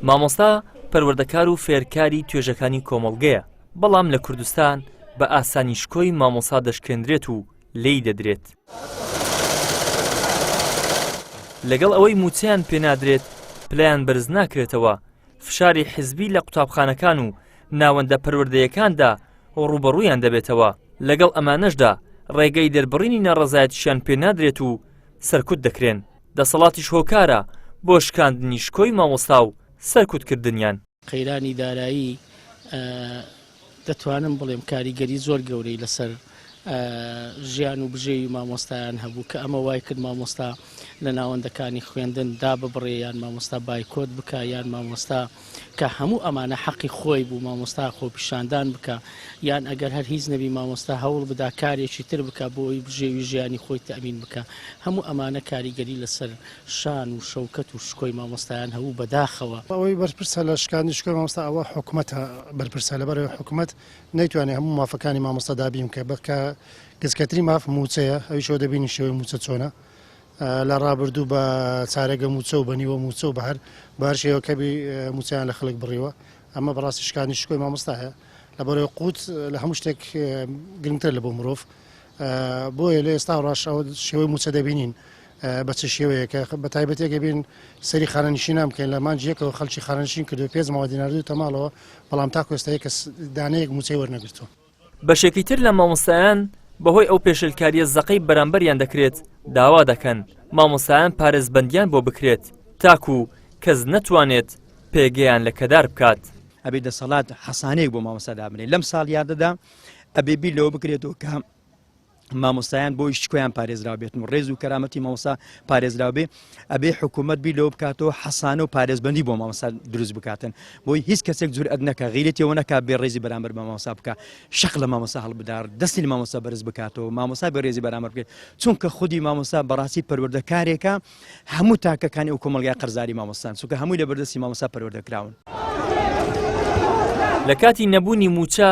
مامۆستا پەروەردەکار و فێرکاری توێژەکانی کۆمەڵگەیە، بەڵام لە کوردستان بە ئاسانیشکۆی مامۆستا دەشکێنرێت و لێی دەدرێت. لەگەڵ ئەوەی موچەیان پێنادرێت پلەیان بەرز ناکرێتەوە، فشاری حیزبی لە قوتابخانەکان و ناوەندە پەروەردەیەکاندا ڕوبەڕوویان دەبێتەوە. لەگەڵ ئەمانەشدا ڕێگەی دەربڕینی ناڕەزایەتیشیان پێنادرێت و سەرکوت دەکرێن. دەسەڵاتیش هۆکارە بۆ شکاندنی شکۆی مامۆستا و سەرکوتکردنیان. قەیرانی دارایی دەتوانم بڵێم کاریگەری زۆر گەورەی لەسەر ژیان و بژێوی مامۆستایان هەبوو کە ئەمە وای کرد مامۆستا لە ناوەندەکانی خوێندن دا ببڕێ، یان مامۆستا بایکۆت بکە، یان مامۆستا کە هەموو ئەمانە حەقی خۆی بوو مامۆستا خۆپیشاندان بکە، یان ئەگەر هەر هیچ نەبی مامۆستا هەوڵ بدا کارێکی تر بکە بۆ ئەوی بژێوی ژیانی خۆی تەمین بکە. هەموو ئەمانە کاریگەری لەسەر شان و شەوکەت و شکۆی مامۆستایان هەبوو بەداخەوە. ئەوەی بەرپرسە لە شکاندنی شکۆی مامۆستا ئەوە حکوومەتە بەرپرسە، لەبەرەوەی حکوومەت نەیتوانێت هەموو مافەکانی مامۆستا دابین بکە بکە گەزکەتری ماف موچەیە، ئەویشەوە دەبینی شێوەی موچە چۆنە لە ڕابردوو بە چارەگە موچە و بەنیوە موچە و بەهەر بەهەر شێوەکەبی موچیان لە خەڵک بڕیوە. ئەمە بەڕاستی شکاندنی شکۆی مامۆستا هەیە، لەبەرەوەی قووت لە هەموو شتێک گرنگتر لە بۆ مرۆڤ. بۆیە لە ئێستا ڕاش ئەوە شێوەی موچە دەبینین بە چ شێوەیەکە بە تایبەتێکە بین سەری خانەنشین نامکەین لە مانجیەکەەوە خەڵکی خانەنشین کردو پێز ماوە دیناردوو تەماڵەوە، بەڵام تا کۆستایی کە دانەیەک موچەی وەرنەگرتووە. بەشێکی تر لە مامۆستایان بەهۆی ئەو پێشلکاریە زەقەی بەرامبەریان دەکرێت داوا دەکەن مامۆستایان پارێزبەندیان بۆ بکرێت تاکو کەس نەتوانێت پێگەیان لە کەدار بکات. ئەبێ دەسەڵات حەسانەیەک بۆ مامۆستا دابنێت. لەم ساڵیادەدا ئەبێ بیر لەوە بکرێتەوە کە مامۆستایان بۆی شکۆیان پارێزراو بێتن و ڕێز و کەرامەتی مامۆستا پارێزراو بێ. ئەبێ حکوومەت بیر لەوە بکاتەوە حەسانە و پارێزبەندی بۆ مامۆستا دروست بکاتن، بۆی هیچ کەسێک جورئەت نەکا غیرەتیەوە نەکا بێ ڕێزی بەرامبەر بە مامۆستا بکە، شەق لە مامۆستا هەڵبدار، دەستی لە مامۆستا بەرز بکاتەوە، مامۆستا بە ڕێزی بەرامبەر بکرێت، چونکە خودی مامۆستا بەڕاستی پەروەردەکارێکە هەموو تاکەکانی ئەو کۆمەڵگەی قەرزاری مامۆستان، چونکە هەمووی لە بەردەستی مامۆستا پەروەردەکراون. لە کاتی نەبوونی موچە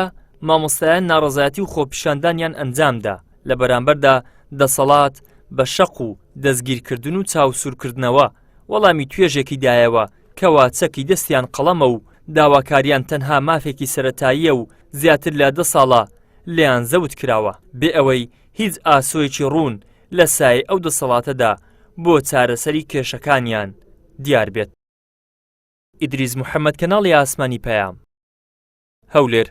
مامۆستایان ناڕەزایەتی و خۆپیشاندانیان ئەنجامدا، لە بەرامبەردا دەسەڵات بە شەق و دەستگیرکردن و چاوسورکردنەوە وەڵامی توێژێکی دایەوە کەوا چەکی دەستیان قەڵەمە و داواکاریان تەنها مافێکی سەرەتاییە و زیاتر لە 10 ساڵە لێیان زەوت کراوە بێ ئەوەی هیچ ئاسۆیەکی ڕوون لە سایە ئەو دەسەڵاتەدا بۆ چارەسەری کێشەکانیان دیار بێت. ئیدریس محەممەد، کەناڵی ئاسمانی پەیام، هەولێر.